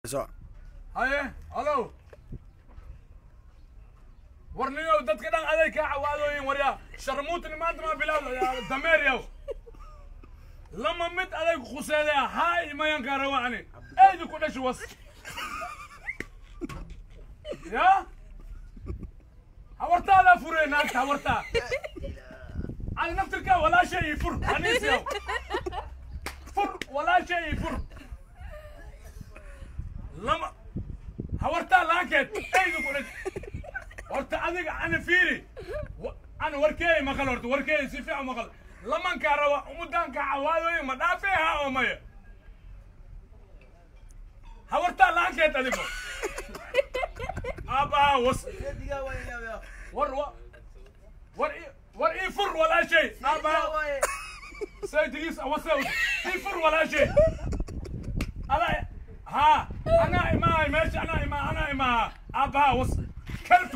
هاي الو ورنيو دتك دان اديك عوادوين وريا شرموتني ما انت ما بلاو يا دمير يو لما مت اديك خسيده هاي ما ينكروعني ايدي كل شيء وص يا حورتها لا فرين انت حورتها على نفترك ولا شيء يفر انيس يو فر ولا شيء يفر لما حورتها لاكت ايدي كل horta adiga ana fiiri ana warkay maqal horta warkay si fiican maqal laman ka rawa umudanka cawaado ma dhaafay ha oo maya hawarta laankeed adigo aba was war ifur wala shay aba saydigis awasaw ifur wala shay ala ha ana ima mesh ana ima aba was كلت